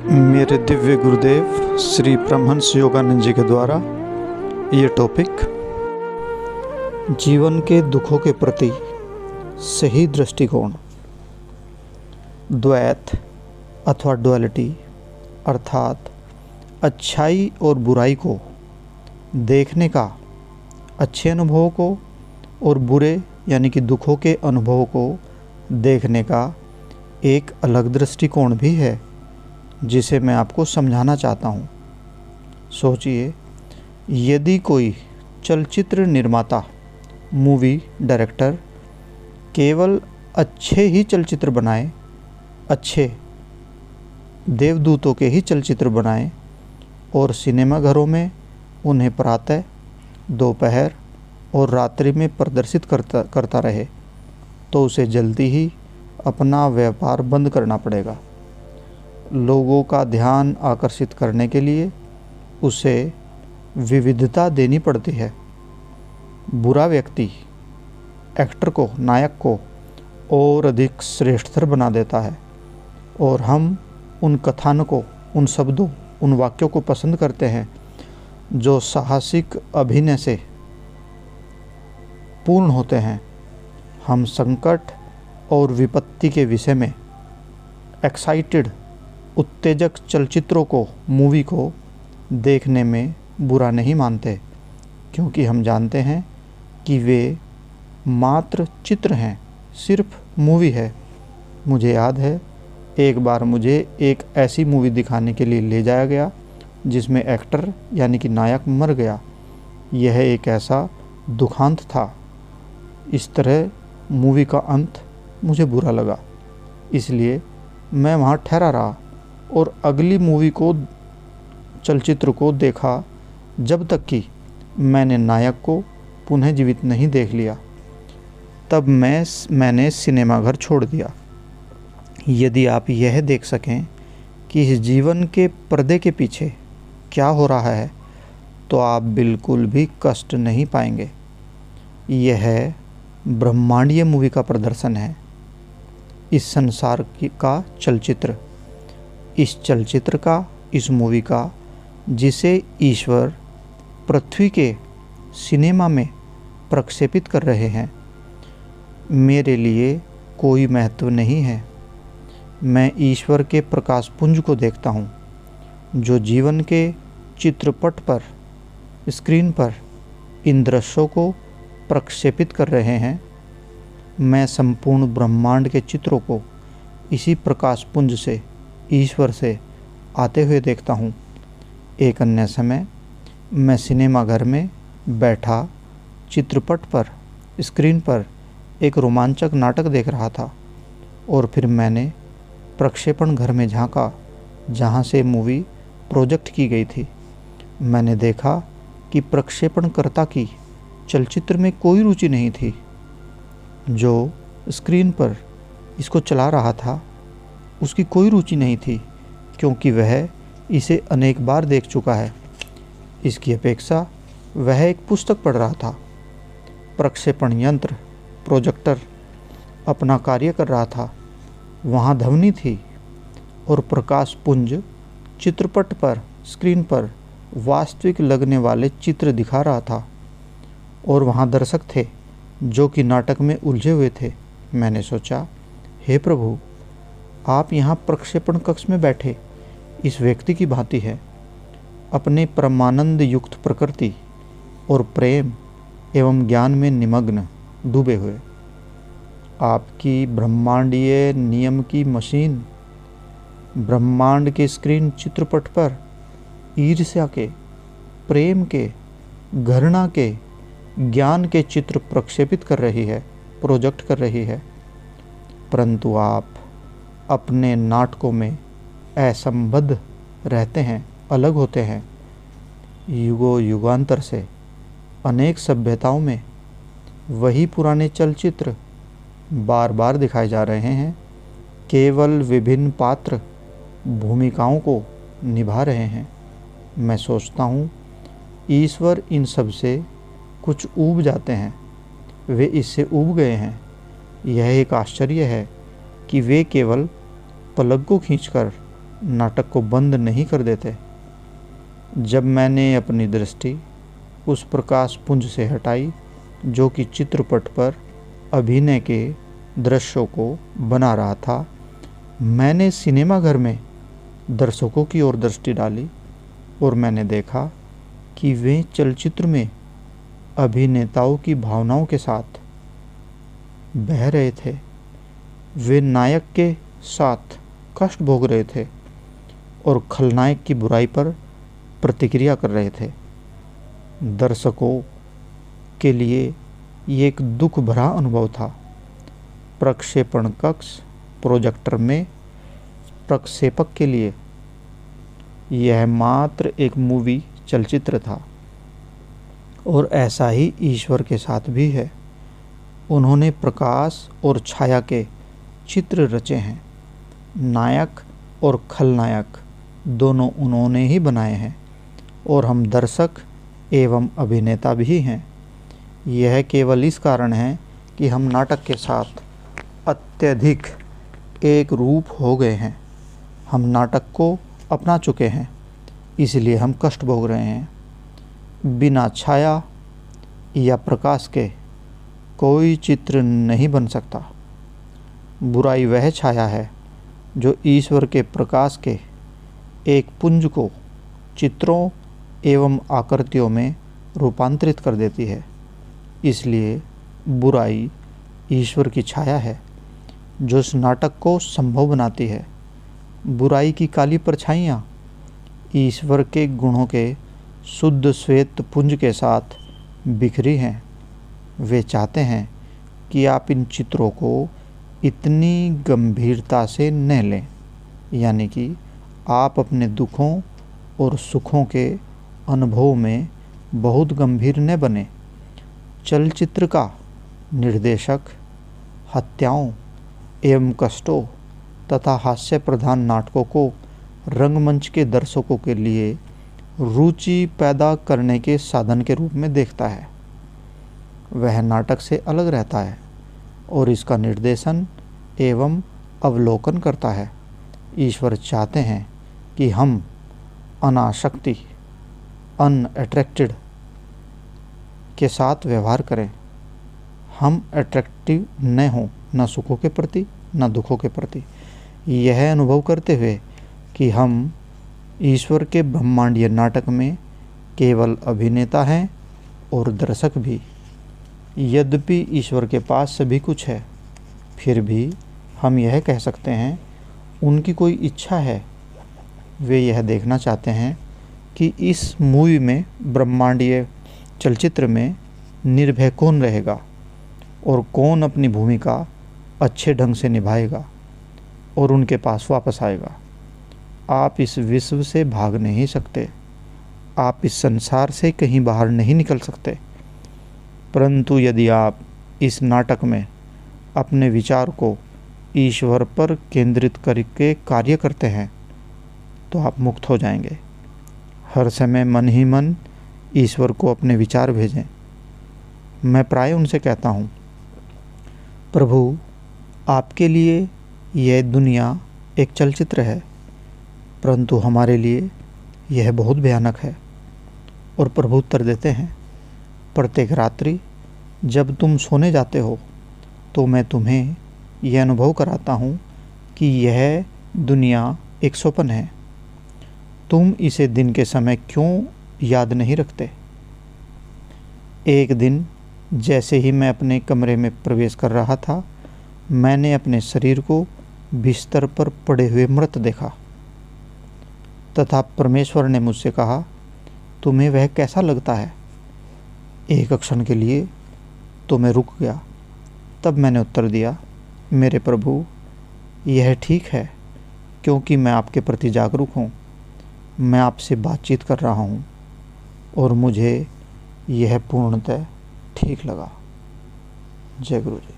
मेरे दिव्य गुरुदेव श्री परमहंस योगानंद जी के द्वारा ये टॉपिक जीवन के दुखों के प्रति सही दृष्टिकोण, द्वैत अथवा डुअलिटी अर्थात अच्छाई और बुराई को देखने का, अच्छे अनुभवों को और बुरे यानी कि दुखों के अनुभवों को देखने का एक अलग दृष्टिकोण भी है, जिसे मैं आपको समझाना चाहता हूँ। सोचिए, यदि कोई चलचित्र निर्माता, मूवी डायरेक्टर केवल अच्छे ही चलचित्र बनाए, अच्छे देवदूतों के ही चलचित्र बनाए और सिनेमा घरों में उन्हें प्रातः, दोपहर और रात्रि में प्रदर्शित करता रहे, तो उसे जल्दी ही अपना व्यापार बंद करना पड़ेगा। लोगों का ध्यान आकर्षित करने के लिए उसे विविधता देनी पड़ती है। बुरा व्यक्ति एक्टर को, नायक को और अधिक श्रेष्ठतर बना देता है और हम उन कथानकों, उन शब्दों, उन वाक्यों को पसंद करते हैं जो साहसिक अभिनय से पूर्ण होते हैं। हम संकट और विपत्ति के विषय में एक्साइटेड, उत्तेजक चलचित्रों को, मूवी को देखने में बुरा नहीं मानते, क्योंकि हम जानते हैं कि वे मात्र चित्र हैं, सिर्फ मूवी है। मुझे याद है, एक बार मुझे एक ऐसी मूवी दिखाने के लिए ले जाया गया जिसमें एक्टर यानी कि नायक मर गया। यह एक ऐसा दुखांत था। इस तरह मूवी का अंत मुझे बुरा लगा, इसलिए मैं वहाँ ठहरा रहा और अगली मूवी को, चलचित्र को देखा जब तक कि मैंने नायक को पुनः जीवित नहीं देख लिया। तब मैंने सिनेमा घर छोड़ दिया। यदि आप यह देख सकें कि इस जीवन के पर्दे के पीछे क्या हो रहा है, तो आप बिल्कुल भी कष्ट नहीं पाएंगे। यह ब्रह्मांडीय मूवी का प्रदर्शन है, इस संसार का चलचित्र, इस चलचित्र का, इस मूवी का, जिसे ईश्वर पृथ्वी के सिनेमा में प्रक्षेपित कर रहे हैं, मेरे लिए कोई महत्व नहीं है। मैं ईश्वर के प्रकाश पुंज को देखता हूँ, जो जीवन के चित्रपट पर, स्क्रीन पर इन दृश्यों को प्रक्षेपित कर रहे हैं। मैं संपूर्ण ब्रह्मांड के चित्रों को इसी प्रकाश पुंज से, ईश्वर से आते हुए देखता हूँ। एक अन्य समय मैं सिनेमा घर में बैठा चित्रपट पर, स्क्रीन पर एक रोमांचक नाटक देख रहा था और फिर मैंने प्रक्षेपण घर में झांका जहाँ से मूवी प्रोजेक्ट की गई थी। मैंने देखा कि प्रक्षेपणकर्ता की चलचित्र में कोई रुचि नहीं थी। जो स्क्रीन पर इसको चला रहा था उसकी कोई रुचि नहीं थी, क्योंकि वह इसे अनेक बार देख चुका है। इसकी अपेक्षा वह एक पुस्तक पढ़ रहा था। प्रक्षेपण यंत्र, प्रोजेक्टर अपना कार्य कर रहा था। वहाँ ध्वनि थी और प्रकाश पुंज चित्रपट पर, स्क्रीन पर वास्तविक लगने वाले चित्र दिखा रहा था और वहाँ दर्शक थे जो कि नाटक में उलझे हुए थे। मैंने सोचा, हे प्रभु, आप यहाँ प्रक्षेपण कक्ष में बैठे इस व्यक्ति की भांति है, अपने परमानंद युक्त प्रकृति और प्रेम एवं ज्ञान में निमग्न, डूबे हुए। आपकी ब्रह्मांडीय नियम की मशीन ब्रह्मांड के स्क्रीन चित्रपट पर ईर्ष्या के, प्रेम के, घृणा के, ज्ञान के चित्र प्रक्षेपित कर रही है, प्रोजेक्ट कर रही है, परंतु आप अपने नाटकों में असंबद्ध रहते हैं, अलग होते हैं। युगों युगांतर से अनेक सभ्यताओं में वही पुराने चलचित्र बार बार दिखाए जा रहे हैं, केवल विभिन्न पात्र भूमिकाओं को निभा रहे हैं। मैं सोचता हूँ ईश्वर इन सब से कुछ ऊब जाते हैं, वे इससे ऊब गए हैं। यह एक आश्चर्य है कि वे केवल पलक को खींचकर नाटक को बंद नहीं कर देते। जब मैंने अपनी दृष्टि उस प्रकाश पुंज से हटाई जो कि चित्रपट पर अभिनय के दृश्यों को बना रहा था, मैंने सिनेमा घर में दर्शकों की ओर दृष्टि डाली और मैंने देखा कि वे चलचित्र में अभिनेताओं की भावनाओं के साथ बह रहे थे। वे नायक के साथ कष्ट भोग रहे थे और खलनायक की बुराई पर प्रतिक्रिया कर रहे थे। दर्शकों के लिए ये एक दुख भरा अनुभव था। प्रक्षेपण कक्ष प्रोजेक्टर में प्रक्षेपक के लिए यह मात्र एक मूवी चलचित्र था और ऐसा ही ईश्वर के साथ भी है। उन्होंने प्रकाश और छाया के चित्र रचे हैं। नायक और खलनायक दोनों उन्होंने ही बनाए हैं और हम दर्शक एवं अभिनेता भी हैं। यह केवल इस कारण है कि हम नाटक के साथ अत्यधिक एक रूप हो गए हैं। हम नाटक को अपना चुके हैं, इसलिए हम कष्ट भोग रहे हैं। बिना छाया या प्रकाश के कोई चित्र नहीं बन सकता। बुराई वह छाया है जो ईश्वर के प्रकाश के एक पुंज को चित्रों एवं आकृतियों में रूपांतरित कर देती है। इसलिए बुराई ईश्वर की छाया है जो इस नाटक को संभव बनाती है। बुराई की काली परछाइयाँ ईश्वर के गुणों के शुद्ध श्वेत पुंज के साथ बिखरी हैं। वे चाहते हैं कि आप इन चित्रों को इतनी गंभीरता से न लें, यानी कि आप अपने दुखों और सुखों के अनुभव में बहुत गंभीर न बने। चलचित्र का निर्देशक हत्याओं एवं कष्टों तथा हास्य प्रधान नाटकों को रंगमंच के दर्शकों के लिए रुचि पैदा करने के साधन के रूप में देखता है। वह नाटक से अलग रहता है और इसका निर्देशन एवं अवलोकन करता है। ईश्वर चाहते हैं कि हम अनासक्ति अनअट्रैक्टेड के साथ व्यवहार करें। हम अट्रैक्टिव न हों, न सुखों के प्रति न दुखों के प्रति। यह अनुभव करते हुए कि हम ईश्वर के ब्रह्मांडीय नाटक में केवल अभिनेता हैं और दर्शक भी। यद्यपि ईश्वर के पास सभी कुछ है, फिर भी हम यह कह सकते हैं उनकी कोई इच्छा है। वे यह देखना चाहते हैं कि इस मूवी में ब्रह्मांडीय चलचित्र में निर्भय कौन रहेगा और कौन अपनी भूमिका अच्छे ढंग से निभाएगा और उनके पास वापस आएगा। आप इस विश्व से भाग नहीं सकते, आप इस संसार से कहीं बाहर नहीं निकल सकते। परंतु यदि आप इस नाटक में अपने विचार को ईश्वर पर केंद्रित करके कार्य करते हैं तो आप मुक्त हो जाएंगे। हर समय मन ही मन ईश्वर को अपने विचार भेजें। मैं प्राय उनसे कहता हूँ, प्रभु, आपके लिए यह दुनिया एक चलचित्र है, परंतु हमारे लिए यह बहुत भयानक है। और प्रभु उत्तर देते हैं, प्रत्येक रात्रि जब तुम सोने जाते हो तो मैं तुम्हें यह अनुभव कराता हूँ कि यह दुनिया एक स्वप्न है। तुम इसे दिन के समय क्यों याद नहीं रखते? एक दिन जैसे ही मैं अपने कमरे में प्रवेश कर रहा था, मैंने अपने शरीर को बिस्तर पर पड़े हुए मृत देखा तथा परमेश्वर ने मुझसे कहा, तुम्हें वह कैसा लगता है? एक क्षण के लिए तो मैं रुक गया। तब मैंने उत्तर दिया, मेरे प्रभु, यह ठीक है क्योंकि मैं आपके प्रति जागरूक हूँ। मैं आपसे बातचीत कर रहा हूँ और मुझे यह पूर्णतः ठीक लगा। जय गुरु जी।